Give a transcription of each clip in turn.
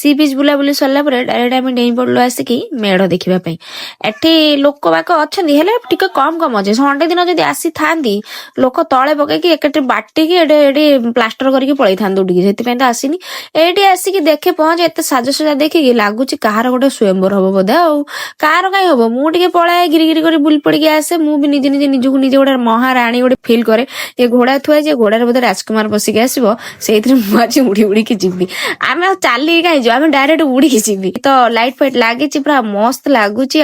सी बीच बुलाबुली सरला direct आम डेई पड़लु आसिकी मेढ़ देखा एठी लोक बाक अच्छा टे कम कम अच्छे संडे दिन जब आसी था लोक तले पकईकि एक बाटिकी एटे प्लास्टर करके पलि था उठिकी से तो आसीनी एटी आसिकी देखे पहुंचे एत साजसजा देखिकी लगुच कहार गोटे स्वयंवर हम बोधे आउ कार कहीं हम मुझे पलाए गिरी कर बुल पड़ी आसे मुझे निजे निजे निजक निजे गोटे महाराणी गोटे फिल करे ये घोड़ा थुआ जे घोड़ार बोधे राजकुमार बसिक आसो से मुझे उड़ी उड़ी जीवी आम चलिए कहीं जो आम डायरेक्ट उड़ी जीवी तो लाइट फाइट लगी पूरा मस्त लगुच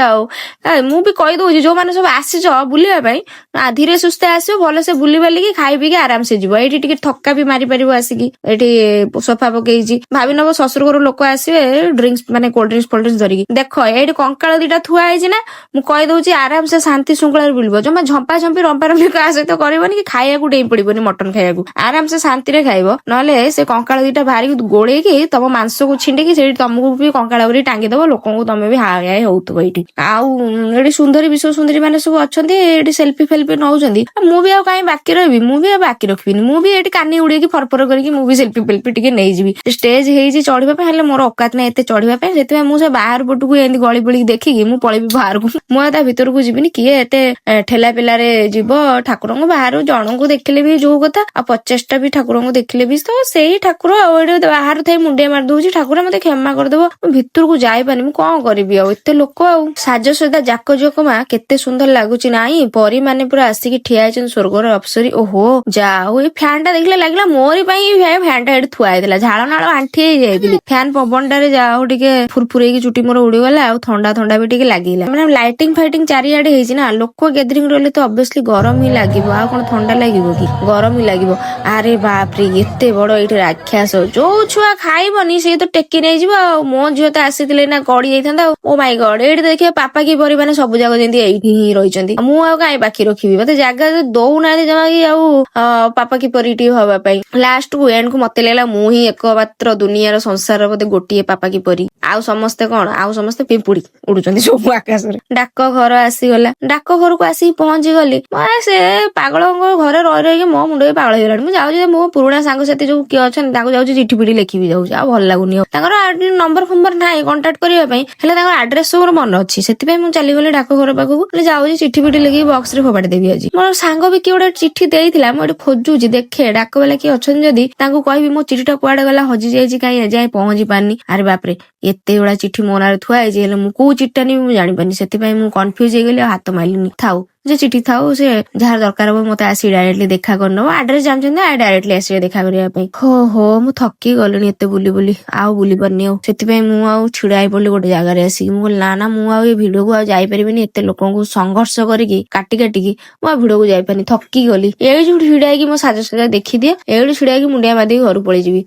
मुझे कहीदे जो मैंने सब आसीच बुलाई धीरे सुस्थे आसो भलसे बुली बालिकी खाई पी आराम से जीव ये थका भी मारी पार आसिकी ये सोफा पकई भावी नब शशुर घर लोक आसवे ड्रिंक्स माने कोल्ड ड्रिंक्स फोल्ड ड्रिंक्स धरिकी देख ये कंकाल दीटा थुआ है ना मुझे आराम से शांति श्रृंखला बुलब जमा झंपा झंपी रंपा रंपी क्या सहित करनी कि खाइबा डेई पड़ोनी मटन खाइबा आराम से शांति खाइब ना से कंकाल दीटा बाहर गोड़ेकी तुम मांस को छिंडिकी से तुमको भी कंकाल टांगीदब लोक तुम भी हाय हाय होव ये आउ सुंदरी विश्व सुंदरी मैंने सब अच्छा सेल्फी फेल्फी नौ मुझे कहीं बाकी रही मुझे बाकी रखी मुझे कानी उड़े फरफर करके मुझे सेल्फी फेल्फी टे नहीं स्टेज हो चढ़ापी मोर औकात ना एत चढ़ापी से मुझे बाहर पटू एमती गली बड़ी देखिकी मुझे पलैबी बाहर को मुझे भितर को जीविनी किए एत ठेला पेलारे जीव ठाकुर बाहर जन को देखले भी जो कथा आ 50टा भी ठाकुर को देखले भी तो सही ठाकुर बाहर थे मुंडिया मार दूसरी ठाकुर मत क्षमा करदेव भितर को जापारे मुझे कौन करी आते लोक आजसदा जाक जकमा केते सुंदर लगुच नाई परी माने पूरा आसिकी ठिया स्वर्गर अप्सरी ओहो जाओ ये फैन टा देखले लगला मोरी फैन टा थुआ झाड़ नाड़ आंठी जाइली फैन पवनटारे जाओ टे फुरफुरे चुटी मोर उड़ीगला ठंडा ठंडा भी टे लगिला मैंने लाइटिंग फाइटिंग चारिआडे होइछि ना लोक गैदरिंग रहले तो ऑब्वियसली गरम ही लागिबो आ कोन ठंडा लागिबो कि गरम ही लागिबो अरे बाप रे एते बड़ एठी राक्षस जो छुआ खाइबनी से तो टेकी नै जिवो मो झियो तो आसीथिले ना गड़ी जाइथांदा ओ माय गॉड एठी देखिए पापा की परी माने सब जाक जेंती एठी ही रहिचंती मु आ काई बाकी रखिबी मते जागा दउ ना जमा कि आ पापा की परी टी हवा पई लास्ट को एंड को मते लेला मु ही एकमात्र दुनियार संसार बोधे गोटिए पापा की परी आउ समस्ते कौन आउ समस्ते पिंपुड़ी उड़ुचंती सब आकाश रे डाक घर आसीगला डाक घर को आसी पहुंची गली से पागल घरे रही रही मो मुंड भी पागल हो मुझे मो पुराणा सांगसाथी जो किए अच्छा जाऊँ चिठी पिठी लिखी जाऊँ आ भल लगुनि नंबर फंबर ना कंटाक्ट करने आड्रेस सब मन अच्छी से चलीगली डाक घर पाखक जाऊँ चिठी पिठी लिखी बक्स रे फोपाड़ी देवी आज मोर सांग भी किए गोटे चिठी देला मुझे खोजुची देखे डाक वाला किए अच्छा जदि कहबी मो चिठीटा कुआडे गला हजि जाइए कहीं जाए पहुंची पारनी अरे बापरे एते बड़ा चिठी मो नारे थुआ है कौ चिठा नहीं जानी पानी से कन्फ्यूज हो गली हाथ मारिलुनी थाऊ जे चिठी थाऊ से जहाँ दरकार हम मत आसी डायरेक्टली देखा करनब आड्रेस जानते डायरेक्टली आसिए देखा करने हो मु थकी गलिनी एते बुली बुली आउ बुली पारनी से मुझे छिड़ाई पड़ी गोटे जगार आसिक ना मुझे भिडियो को जापरिनी एत लोक संघर्ष करके काटी काटिकी मुझे भिडियो को जापानी थकी गली ये जो छिड़ाई मो साजसजा देखीदिए ये छिड़ाई मुंडिया मादी घर पलि जीवी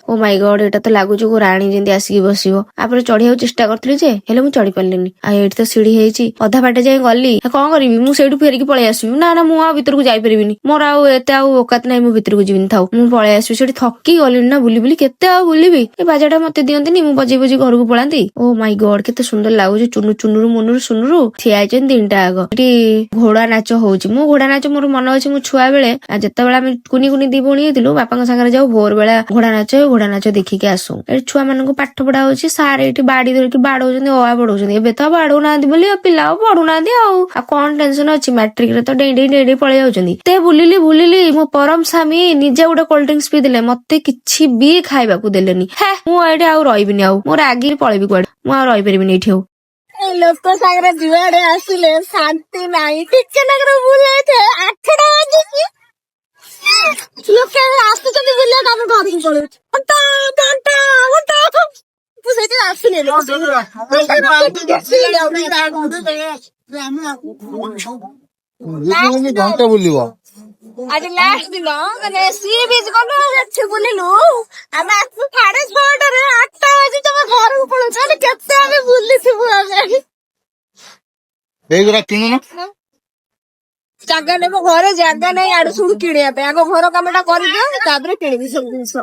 ओ माय गॉड एटा तो लगुच को राणी जेंती आसिकी बसिबो आपरे चढ़िया चेष्टा करथि जे हेले मु चढ़ी पारलिनी आ एठी तो सीढ़ी हेची अधा बाटे जाय गली कोन करबी मु सेठु फेरिकी पळै आसीबी ना मु आ भीतर को जाई परिबिनी मोर आ एते आ औकात नै मु भीतर को जीविन थाउ मु पळै आसीबी सेठी थकी गलिनी ना बुली बुली केते आ बुलीबी ए बाजाटा मते दियंतिनी मु बजे बजे घर को पळांती ओ माय गॉड केते सुंदर लागुच चुनु चुनुरु मुनुरु सुनुरु ठिया आइचन तीनटा आगो एठी घोड़ा नाच होउची मु घोड़ा नाच मोर मन अछि मु छुआ बेले आ जत्ता बेला हम कुनी कुनी दी बणी हेतिलु बापाଙ୍କ संगे जाऊ भोर बेला घोड़ा नाच देखिके आसू ए छुआ मानक पाठ पढ़ा होची सारे एठी बाड़ी धरिकी बाडौचंदी ओआ पढौचंदी एबे तो बाडौ नांदी बोली पिला पढु नांदी आ कोन टेंशन अछि मैट्रिक रे तो डेडी पळे जाउचंदी ते बुलिली मो परम स्वामी निजे उडे कोल्ड ड्रिंक्स पी देले मते किछि भी खाइबा को देलेनी हे मु एठी आ रहिबिनी आ मोर आगी पळेबी कोड मु आ रहि परिबिनी एठी हो लोक सागरे जुआडे आसिले शांति नाही टिके नगर बुलाय थे 8टा बजे लोक आसुचंदी बुले हम घर को पळो घंटा बुलिब आज लास्ट दिन माने सी बीच गलो अच्छे बुलिलु हम 6:30 रे 8टा बजे तुम घर को पळो चले केते हम बुलिथिबु हम बेगरा किनु ना जागा ने घरे जागा नहीं आडू सुडू किणिया पे आगो घर कामटा कर दियो ताबरे किणिबी सब जिंस